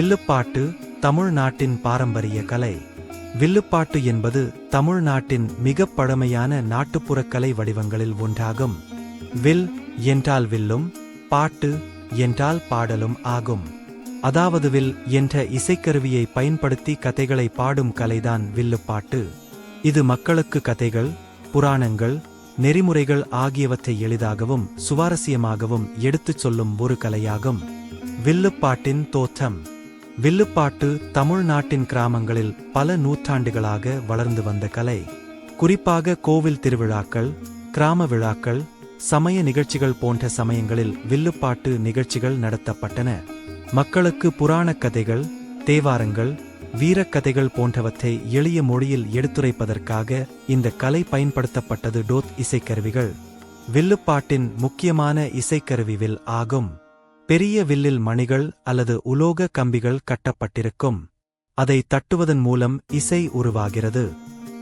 வில்லுப்பாட்டு தமிழ்நாட்டின் பாரம்பரிய கலை. வில்லுப்பாட்டு என்பது தமிழ்நாட்டின் மிகப் பழமையான நாட்டுப்புறக் கலை வடிவங்களில் ஒன்றாகும். வில் என்றால் வில்லும், பாட்டு என்றால் பாடலும் ஆகும். அதாவது வில் என்ற இசைக்கருவியை பயன்படுத்தி கதைகளை பாடும் கலைதான் வில்லுப்பாட்டு. இது மக்களுக்கு கதைகள், புராணங்கள், நெறிமுறைகள் ஆகியவற்றை எளிதாகவும் சுவாரஸ்யமாகவும் எடுத்துச் சொல்லும் ஒரு கலையாகும். வில்லுப்பாட்டின் தோற்றம். வில்லுப்பாட்டு தமிழ்நாட்டின் கிராமங்களில் பல நூற்றாண்டுகளாக வளர்ந்து வந்த கலை. குறிப்பாக கோவில் திருவிழாக்கள், கிராம விழாக்கள், சமய நிகழ்ச்சிகள் போன்ற சமயங்களில் வில்லுப்பாட்டு நிகழ்ச்சிகள் நடத்தப்பட்டன. மக்களுக்கு புராணக் கதைகள், தேவாரங்கள், வீரக்கதைகள் போன்றவற்றை எளிய மொழியில் எடுத்துரைப்பதற்காக இந்த கலை பயன்படுத்தப்பட்டது. இசைக்கருவிகள். வில்லுப்பாட்டின் முக்கியமான இசைக்கருவி வில் ஆகும். பெரிய வில்லில் மணிகள் அல்லது உலோக கம்பிகள் கட்டப்பட்டிருக்கும். அதை தட்டுவதன் மூலம் இசை உருவாகிறது.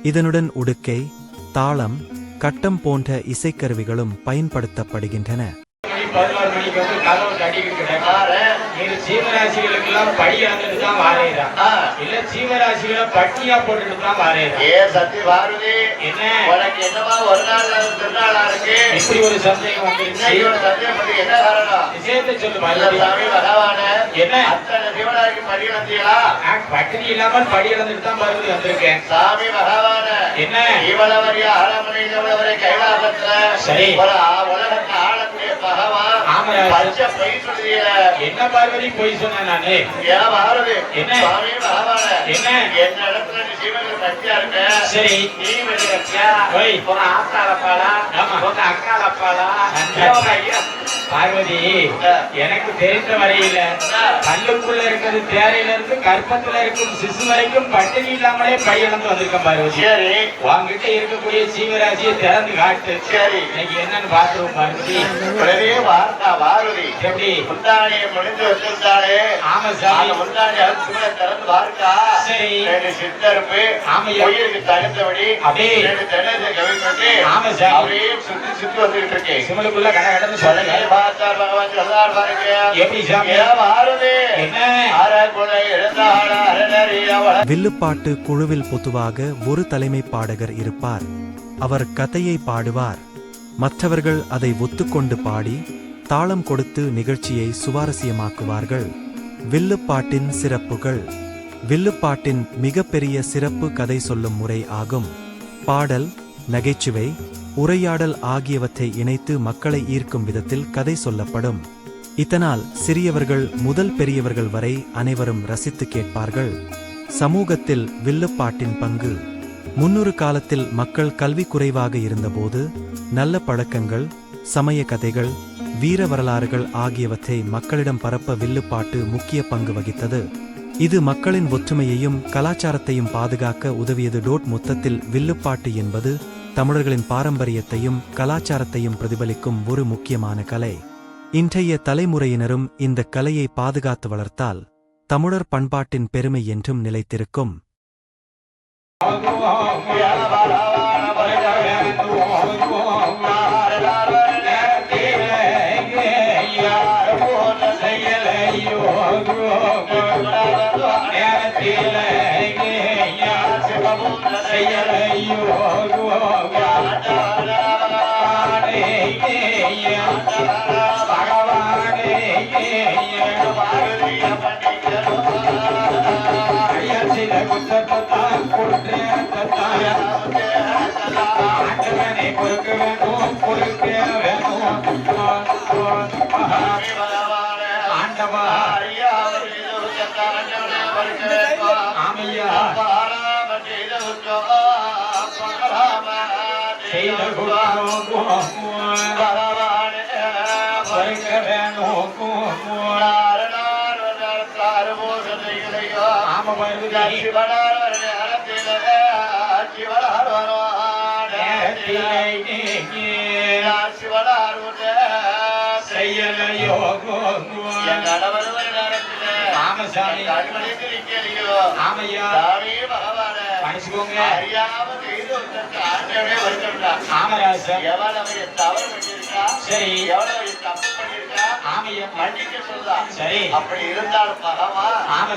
இதனுடன் உடுக்கை, தாளம், கட்டம் போன்ற இசைக்கருவிகளும் பயன்படுத்தப்படுகின்றன. 11 மணிக்கு வந்து கதவு தட்டிக்கிட்டு நீங்க ஜீவராசிகளுக்கெல்லாம் படி இழந்துட்டு தான் வாரேரா இல்ல ஜீவராசிகளை பட்டியா போட்டுட்டு தான் வாரேரா? ஏ சத்தி பாரதி, என்ன உனக்கு என்னமா ஒரு நாள் திருநாளா இருக்கு? இப்படி ஒரு சந்தேகம் வந்துருச்சு. சந்தேகப்பட்டு என்ன காரணம்? விஷயத்தை சொல்லு சாமி பகவான. என்ன அத்தனை ஜீவனாருக்கு படி இழந்தீங்களா? பட்டினி இல்லாமல் படி இழந்துட்டு தான் பார்வதி வந்திருக்கேன். சாமி பகவான. என்ன இவ்வளவரைய ஆறாமனை இவ்வளவரை கைலாசத்துல சரி ஒரு உலகத்தை ஆளக்கூடிய பகவான் பச்சை பொய் சொல்றீல. என்ன பார்வதி பொய் சொன்ன நானு? ஏன் பாரதி? என்ன சுவாமி பகவான. என்ன என்ன இடத்துல நீ ஜீவனுக்கு பக்தியா இருக்க? சரி நீ வெளியா ஒரு ஆத்தாளப்பாளா ஒரு அக்காளப்பாளா? பார்வதி, எனக்கு தெரிந்த வரையில கல்லுக்குள்ள இருக்கிறது தேரையில இருந்து கற்பத்துல இருக்கும் சிசு வரைக்கும் பட்டினி இல்லாமலே பையனந்து வந்திருக்கேன் பார்வதி. சரி, உங்ககிட்ட இருக்கக்கூடிய ஜீவராசியை திறந்து காட்டு. சரி, இன்னைக்கு என்னன்னு பாத்துருவோம் பார்வதி. உடனே வார்த்தா பாரதி. எப்படி முந்தானியை முடிஞ்சு வச்சிருந்தாலே? ஆமா சாமி. முந்தானி அழுத்துமே திறந்து வார்த்தா. சரி, சித்தருப்பு உயிருக்கு தகுந்தபடி அப்படியே தென்னதை கவி பண்ணி ஆமா சாமி அப்படியே சுத்தி சுத்தி வந்துகிட்டு இருக்கேன். சிமலுக்குள்ள கட கடந்து சொல்லுங்க. பகவான் சொல்றார் பாருங்க. எப்படி சாமி? பாரதி, என்ன வில்லுப்பாட்டு குழுவில் பொதுவாக ஒரு தலைமை பாடகர் இருப்பார். அவர் கதையை பாடுவார். மற்றவர்கள் அதை ஒத்துக்கொண்டு பாடி தாளம் கொடுத்து நிகழ்ச்சியை சுவாரஸ்யமாக்குவார்கள். வில்லுப்பாட்டின் சிறப்புகள். வில்லுப்பாட்டின் மிகப்பெரிய சிறப்பு கதை சொல்லும் முறை ஆகும். பாடல், நகைச்சுவை, உரையாடல் ஆகியவற்றை இணைத்து மக்களை ஈர்க்கும் விதத்தில் கதை சொல்லப்படும். இதனால் சிறியவர்கள் முதல் பெரியவர்கள் வரை அனைவரும் ரசித்து கேட்பார்கள். சமூகத்தில் வில்லுப்பாட்டின் பங்கு. முன்னொரு காலத்தில் மக்கள் கல்வி குறைவாக இருந்தபோது நல்ல பழக்கங்கள், சமய கதைகள், வீர வரலாறுகள் ஆகியவற்றை மக்களிடம் பரப்ப வில்லுப்பாட்டு முக்கிய பங்கு வகித்தது. இது மக்களின் ஒற்றுமையையும் கலாச்சாரத்தையும் பாதுகாக்க உதவியது. மொத்தத்தில் வில்லுப்பாட்டு என்பது தமிழர்களின் பாரம்பரியத்தையும் கலாச்சாரத்தையும் பிரதிபலிக்கும் ஒரு முக்கியமான கலை. இன்றைய தலைமுறையினரும் இந்த கலையை பாதுகாத்து வளர்த்தால் தமிழர் பண்பாட்டின் பெருமை என்றும் நிலைத்திருக்கும். ஆமையா மன்னிக்க சொல்றா சரி அப்படி இருந்தாலும் பகவான் ஆமா